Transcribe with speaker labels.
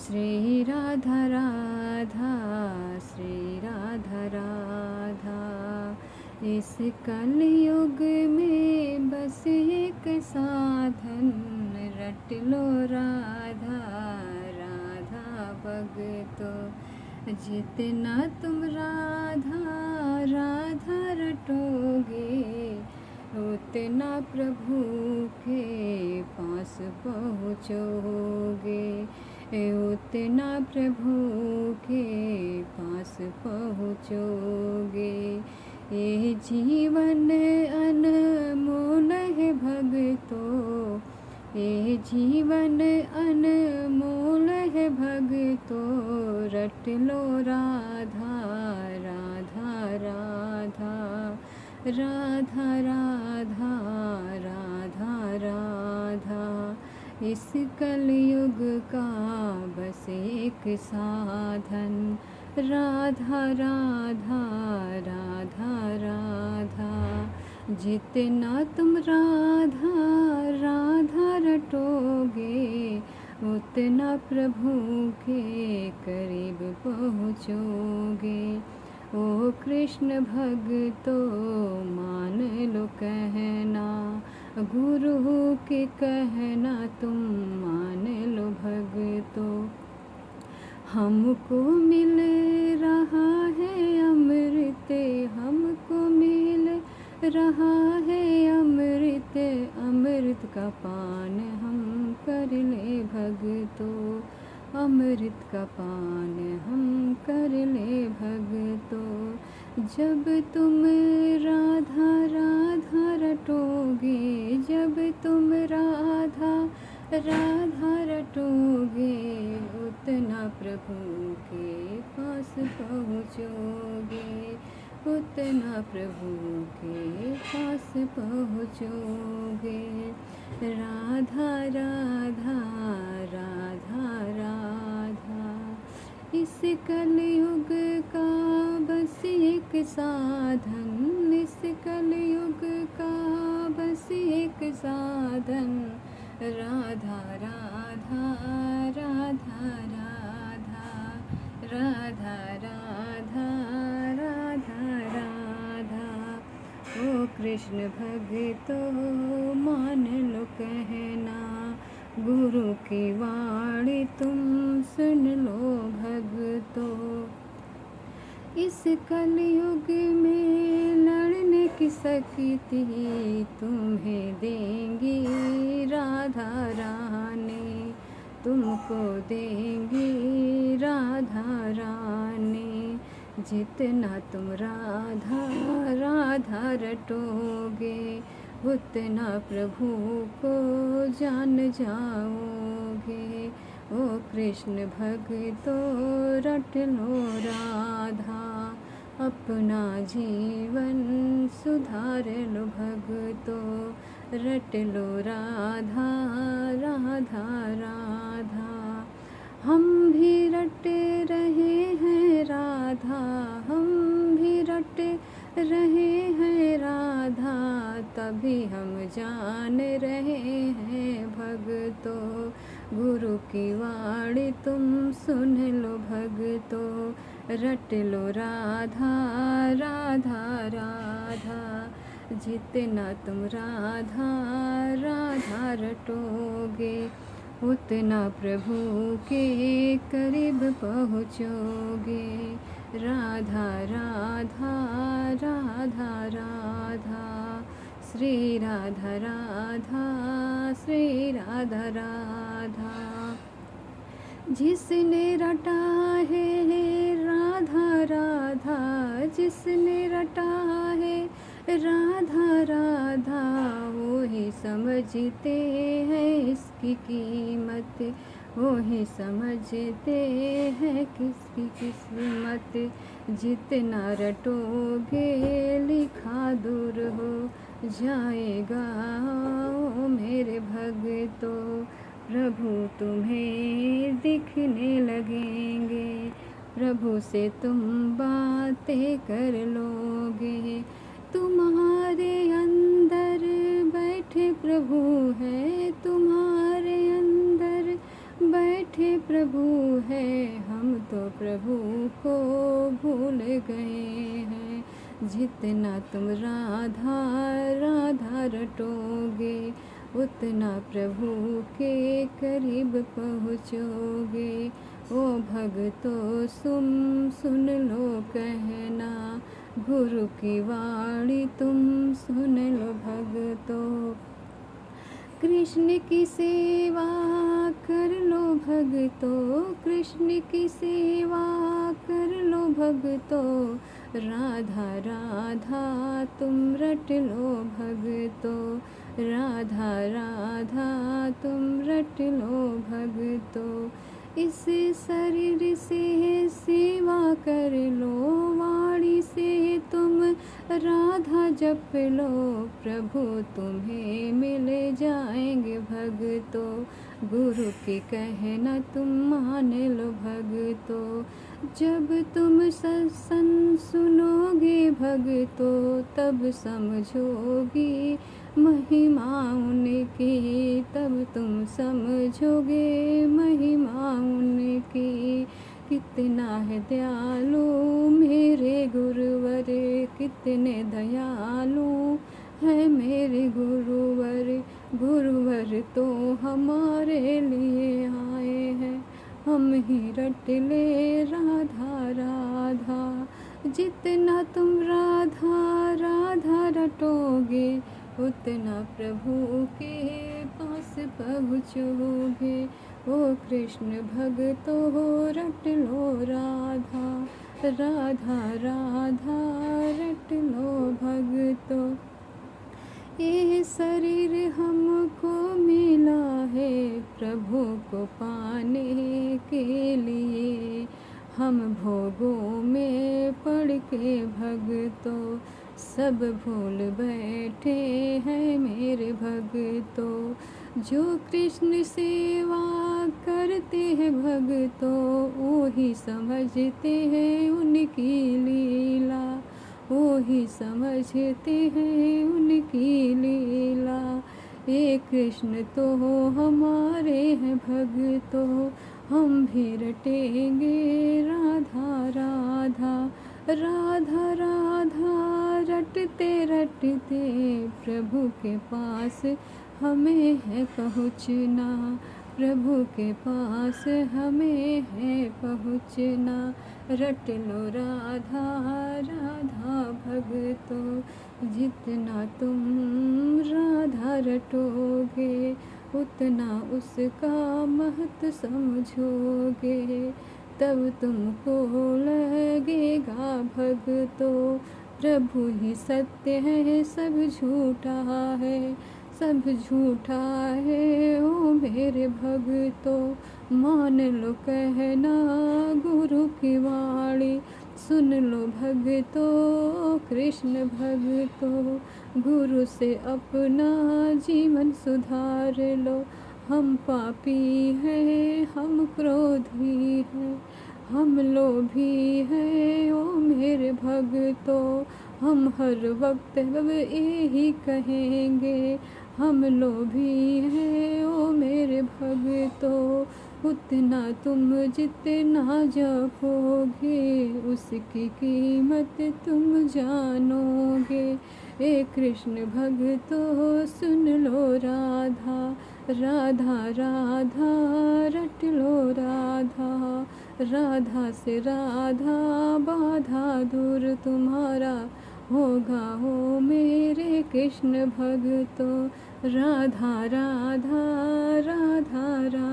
Speaker 1: श्री राधा राधा, श्री राधा राधा। इस कलयुग में बस एक साधन, रट लो राधा राधा भगतो। जितना तुम राधा राधा रटोगे, उतना प्रभु के पास पहुँचोगे, उतना प्रभु के पास पहुँचोगे। ये जीवन अनमोल है भगतों, ये जीवन अनमोल है भगतों। रट लो राधा राधा राधा, राधा राधा राधा राधा। इस कलयुग का बस एक साधन, राधा राधा राधा राधा। जितना तुम राधा राधा रटोगे, उतना प्रभु के करीब पहुँचोगे। ओ कृष्ण भक्तो मान लो कहना, गुरु के कहना तुम मान लो भक्तो। हमको मिल रहा है अमृत, हमको मिल रहा है अमृत, अमृत का पान हम कर ले भक्तो, अमृत का पान हम कर ले भक्तो। जब तुम राधा राधा रटोगे, जब तुम राधा राधा रटोगे, उतना प्रभु के पास पहुँचोगे, उतना प्रभु के पास पहुँचोगे। राधा राधा राधा राधा। इस कलयुग का बस एक साधन, इस कलयुग का बस एक साधन, राधा राधा राधा राधा, राधा राधा राधा राधा। ओ कृष्ण भक्तो मान लो कहना, गुरु की वाणी तुम सुन लो भक्तो। इस कलयुग में लड़ने की शक्ति तुम्हें देंगी राधा रानी, तुमको देंगी राधा रानी। जितना तुम राधा राधा रटोगे, उतना प्रभु को जान जाओगे। ओ कृष्ण भक्तो रट लो राधा, अपना जीवन सुधार लो भक्तो। रट लो राधा राधा राधा। हम भी रट रहे हैं राधा, हम भी रट रहे हैं राधा, तभी हम जान रहे हैं भक्तो। गुरु की वाणी तुम सुन लो भक्तो, रट लो राधा राधा राधा। जितना तुम राधा राधा रटोगे, उतना प्रभु के करीब पहुँचोगे। राधा राधा राधा राधा, श्री राधा राधा, श्री राधा राधा। जिसने रटा है राधा राधा, जिसने रटा है राधा राधा, वो ही समझते हैं इसकी कीमत, वो ही समझते हैं किसकी किस्मत। जितना रटोगे लिखा दूर हो जाएगा ओ मेरे भक्तो। प्रभु तुम्हें दिखने लगेंगे, प्रभु से तुम बातें कर लोगे। तुम्हारे अंदर बैठे प्रभु है, तुम्हारे अंदर बैठे प्रभु है, हम तो प्रभु को भूल गए हैं। जितना तुम राधा राधा रटोगे, उतना प्रभु के करीब पहुँचोगे। ओ भक्तों सुन लो कहना, गुरु की वाणी तुम सुन लो भक्तों। कृष्ण की सेवा कर लो भक्तों, कृष्ण की सेवा कर लो भक्तों। राधा राधा तुम रट लो भक्तों, राधा राधा तुम रट लो भक्तों। इस शरीर से सेवा कर लो, वाणी से तुम राधा जप लो। प्रभु तुम्हें मिल जाएंगे भक्तों, गुरु की कहना तुम मान लो भक्तों। जब तुम सत्संग सुनोगे भक्तों, तब समझोगी महिमा उनकी, तब तुम समझोगे महिमा उनकी। कितना है दयालु मेरे गुरुवर, कितने दयालु है मेरे गुरुवर। गुरुवर तो हमारे लिए आए हैं, हम ही रट ले राधा राधा। जितना तुम राधा राधा रटोगे, उतना प्रभु के पास पहुँचोगे। ओ कृष्ण भक्तों रट लो राधा राधा राधा रट लो भक्तों। ये शरीर हमको मिला है प्रभु को पाने के लिए। हम भोगों में पड़ के भक्तों, सब भूल बैठे हैं मेरे भक्तों। जो कृष्ण सेवा करते हैं भक्तों, वो ही समझते हैं उनकी लीला, वो ही समझते हैं उनकी लीला। ये कृष्ण तो हमारे हैं भक्तों, हम भी रटेंगे राधा राधा राधा राधा। रटते रटते प्रभु के पास हमें है पहुँचना, प्रभु के पास हमें है पहुँचना। रट लो राधा राधा भक्तों, जितना तुम राधा रटोगे, उतना उसका महत्व समझोगे। तब तुमको लगेगा भक्तों, प्रभु ही सत्य है सब झूठा है, सब झूठा है। ओ मेरे भक्तों मान लो कहना, गुरु की वाणी सुन लो भक्तों। कृष्ण भक्तों गुरु से अपना जीवन सुधार लो। हम पापी हैं, हम क्रोधी हैं, हम लोभी हैं। ओ मेरे भक्तों हम हर वक्त अब यही कहेंगे, हम लोभी हैं। ओ मेरे भक्तों उतना तुम जितना जपोगे, उसकी कीमत तुम जानोगे। ए कृष्ण भक्तों सुन लो राधा राधा राधा रट लो राधा राधा से राधा। बाधा दूर तुम्हारा होगा हो मेरे कृष्ण भक्तों। राधा राधा राधा राधा।